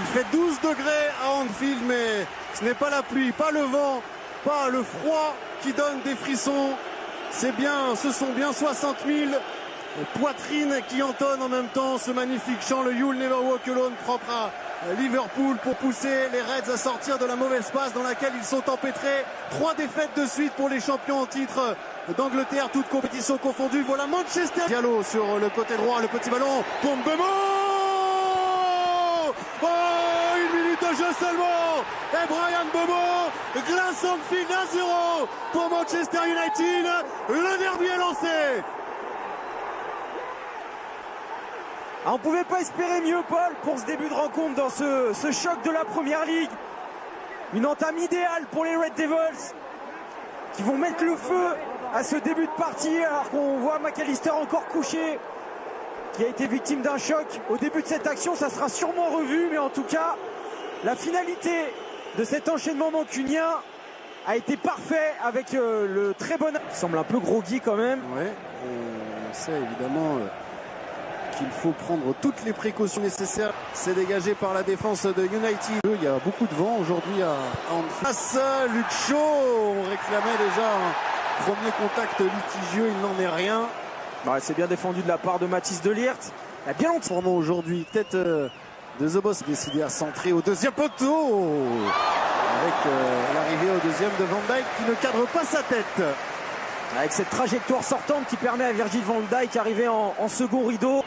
Il fait 12 degrés à Anfield, mais ce n'est pas la pluie, pas le vent, pas le froid qui donne des frissons. Ce sont bien 60 000 poitrines qui entonnent en même temps ce magnifique chant, le You'll Never Walk Alone, propre à Liverpool, pour pousser les Reds à sortir de la mauvaise passe dans laquelle ils sont empêtrés. 3 défaites de suite pour les champions en titre d'Angleterre, toutes compétitions confondues. Voilà Manchester. Diallo sur le côté droit, le petit ballon pour Mbeumo. Oh, 1 minute de jeu seulement. Et Bryan Mbeumo glace Anfield 1-0 pour Manchester United. Le derby est lancé. On ne pouvait pas espérer mieux, Paul, pour ce début de rencontre dans ce choc de la Première Ligue. Une entame idéale pour les Red Devils qui vont mettre le feu à ce début de partie alors qu'on voit McAllister encore couché, qui a été victime d'un choc. Au début de cette action, ça sera sûrement revu, mais en tout cas, la finalité de cet enchaînement mancunien a été parfait avec le très bon... Il semble un peu groggy quand même. Ouais, on sait évidemment... qu'il faut prendre toutes les précautions nécessaires. C'est dégagé par la défense de United. Il y a beaucoup de vent aujourd'hui à Anfield. Face à Luke Shaw, on réclamait déjà un premier contact litigieux, il n'en est rien. Ouais, c'est bien défendu de la part de Mathis de Ligt. Il y a bien longtemps. Formant aujourd'hui, tête de The Boss décidé à centrer au deuxième poteau. Avec l'arrivée au deuxième de Van Dijk qui ne cadre pas sa tête. Avec cette trajectoire sortante qui permet à Virgil van Dijk d'arriver en second rideau.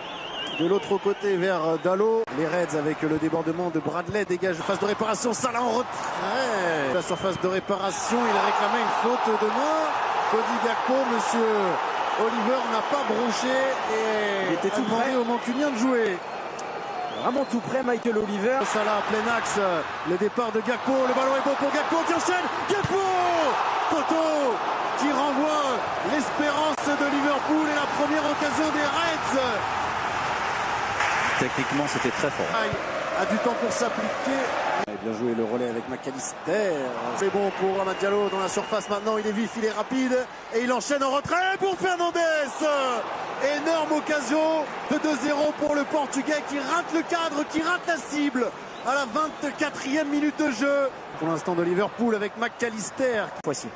De l'autre côté vers Dalot, les Reds avec le débordement de Bradley dégage phase de réparation, Salah en retrait. La surface de réparation, il réclamait une faute de main. Cody Gakpo, monsieur Oliver n'a pas bronché et il était tout prêt au Mancunien de jouer. Vraiment tout près, Michael Oliver. Salah plein axe, le départ de Gakpo, le ballon est bon pour Gakpo qui enchaîne. Gakpo, poteau qui renvoie l'espérance de Liverpool et la première occasion des Reds. Techniquement, c'était très fort. A du temps pour s'appliquer. Bien joué le relais avec McAllister. C'est bon pour Amad Diallo dans la surface maintenant. Il est vif, il est rapide. Et il enchaîne en retrait pour Fernandez. Énorme occasion de 2-0 pour le Portugais qui rate le cadre, qui rate la cible à la 24e minute de jeu. Pour l'instant de Liverpool avec McAllister. Voici.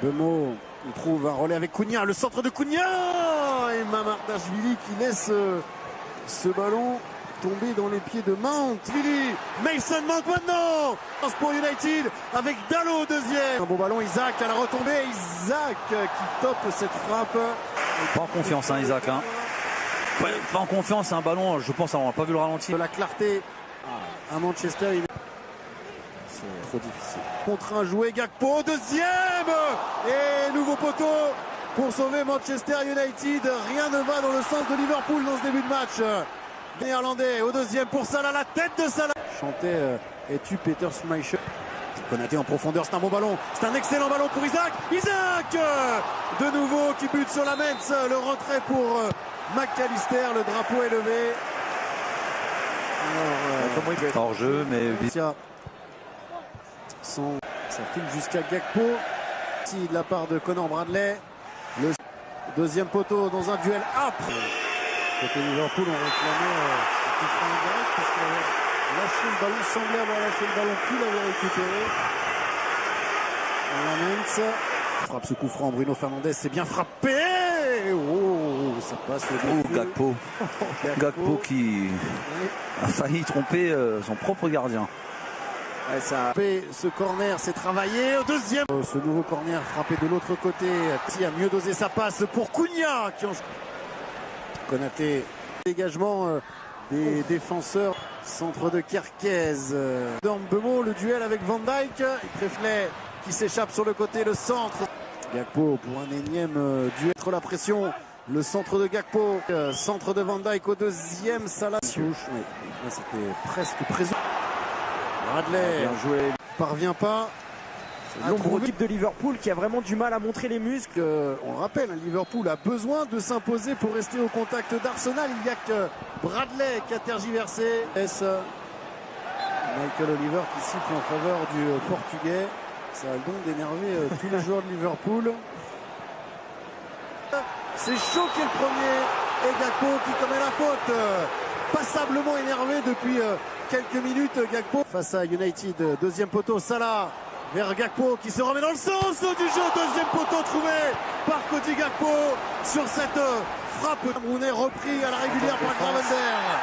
Bemo, il trouve un relais avec Cunha. Le centre de Cunha. Et Mamardashvili qui laisse... ce ballon tombé dans les pieds de Mount. Mason Mount maintenant pour United avec Dalot deuxième. Un bon ballon, Isaac à la retombée. Isaac qui tope cette frappe. Pas en confiance, hein, Isaac. Hein. Pas en confiance, c'est un ballon, je pense, on n'a pas vu le ralenti. De la clarté à Manchester. C'est trop difficile. Contraint joué Gakpo, deuxième. Et nouveau poteau. Pour sauver Manchester United, rien ne va dans le sens de Liverpool dans ce début de match. Néerlandais au deuxième pour Salah, la tête de Salah. Chantait es-tu Peter Schmeichel. Konaté en profondeur, c'est un bon ballon. C'est un excellent ballon pour Isaac. Isaac de nouveau qui bute sur la Metz. Le retrait pour McAllister, le drapeau est levé. Hors jeu, mais... Ça file jusqu'à Gakpo. Si de la part de Conor Bradley. Le deuxième poteau dans un duel âpre. Côté Liverpool, on réclamait un petit frein indirect parce qu'il avait lâché le ballon, semblait avoir lâché le ballon, puis l'avait récupéré. Lamens frappe ce coup franc, Bruno Fernandes, c'est bien frappé. Oh, ça passe au dessus. Gakpo. Gakpo qui a failli tromper son propre gardien. Ouais, ça a fait ce corner, c'est travaillé au deuxième. Ce nouveau corner frappé de l'autre côté. Qui a mieux dosé sa passe pour Cunha qui en... Konaté. Dégagement des défenseurs. Centre de Kerkez. Mbeumo, le duel avec Van Dijk. Treflet qui s'échappe sur le côté, le centre. Gakpo pour un énième duel. Contre la pression. Le centre de Gakpo. Centre de Van Dijk au deuxième. Salah. Oui. C'était presque présent. Bradley, bien joué, parvient pas. L'ombre équipe de Liverpool qui a vraiment du mal à montrer les muscles. On rappelle, Liverpool a besoin de s'imposer pour rester au contact d'Arsenal. Il n'y a que Bradley qui a tergiversé. Michael Oliver qui siffle en faveur du Portugais. Ça a le don d'énerver tous les joueurs de Liverpool. C'est Shaw qui est le premier. Et Gakpo qui commet la faute. passablement énervé depuis quelques minutes. Gakpo face à United, deuxième poteau, Salah vers Gakpo qui se remet dans le sens du jeu. Deuxième poteau trouvé par Cody Gakpo sur cette frappe. Camerounais repris à la régulière par Gravenberch.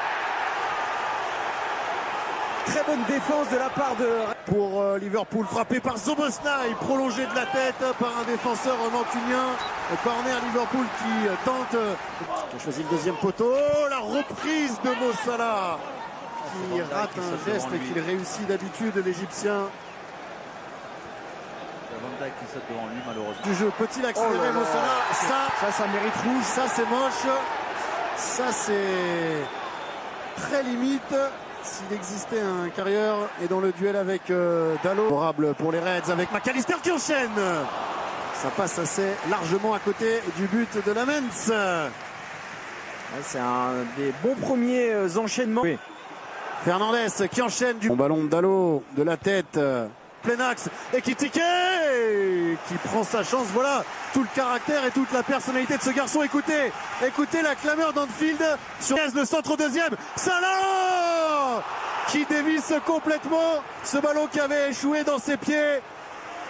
Très bonne défense de la part de... Pour Liverpool, frappé par Szoboszlai, prolongé de la tête par un défenseur mancunien. Corner Liverpool qui tente, qui a choisi le deuxième poteau. La reprise de Mo Salah qui rate un geste qu'il réussit d'habitude, l'Égyptien. Van Dijk qui saute devant lui, malheureusement. Du jeu, peut-il accélérer Mo Salah? Ça mérite rouge. Ça c'est moche. Ça c'est très limite. S'il existait un carrière et dans le duel avec Dalot. Favorable pour les Reds avec McAllister qui enchaîne. Ça passe assez largement à côté du but de la Mens. Ouais, c'est un des bons premiers enchaînements. Oui. Fernandez qui enchaîne du bon ballon de Dalot de la tête. Plein axe, Ekitike qui prend sa chance. Voilà tout le caractère et toute la personnalité de ce garçon. Écoutez la clameur d'Anfield sur le centre deuxième. Salah qui dévisse complètement ce ballon qui avait échoué dans ses pieds.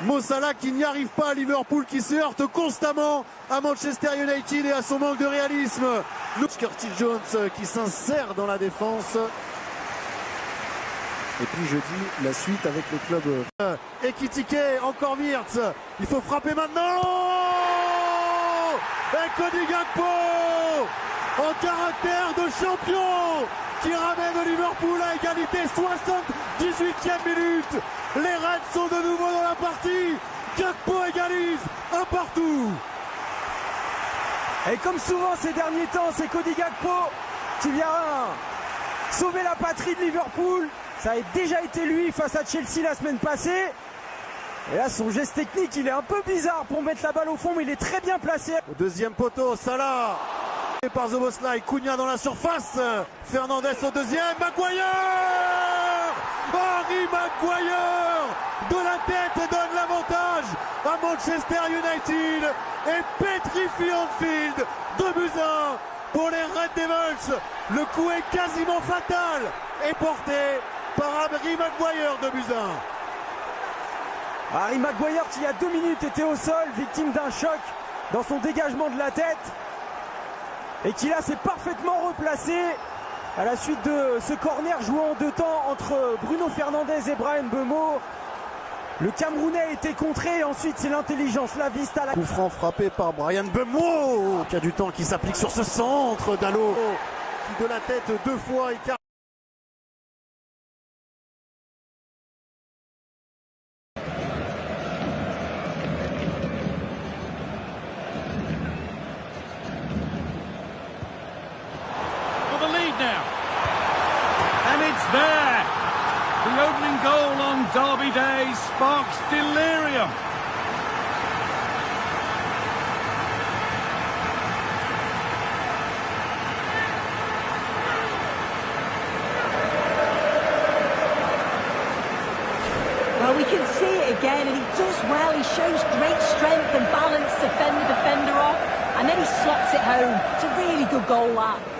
Mo Salah qui n'y arrive pas à Liverpool, qui se heurte constamment à Manchester United et à son manque de réalisme. Curtis Jones qui s'insère dans la défense. Et puis je dis la suite avec le club. Ekitike, encore Wirtz. Il faut frapper maintenant. Et Cody Gakpo en caractère de champion qui ramène Liverpool à égalité. 78e minute. Les Reds sont de nouveau dans la partie. Gakpo égalise un partout. Et comme souvent ces derniers temps, c'est Cody Gakpo qui vient sauver la patrie de Liverpool. Ça a déjà été lui face à Chelsea la semaine passée. Et là, son geste technique, il est un peu bizarre pour mettre la balle au fond, mais il est très bien placé. Au deuxième poteau, Salah. Par Szoboszlai, Cunha dans la surface. Fernandez au deuxième. Maguire. Harry Maguire de la tête donne l'avantage à Manchester United et pétrifie Anfield. 2-1 pour les Red Devils. Le coup est quasiment fatal et porté par Harry Maguire. 2-1. Harry Maguire qui il y a 2 minutes était au sol, victime d'un choc dans son dégagement de la tête. Et qui là s'est parfaitement replacé à la suite de ce corner joué en 2 temps entre Bruno Fernandes et Bryan Mbeumo. Le Camerounais a été contré et ensuite c'est l'intelligence, la vista. Coup franc frappé par Bryan Mbeumo qui a du temps, qui s'applique sur ce centre. Dalot qui de la tête 2 fois écarte. Now, and it's there. The opening goal on Derby Day sparks delirium. Well, we can see it again, and he does well. He shows great strength and balance to fend the defender off, and then he slots it home. It's a really good goal, that.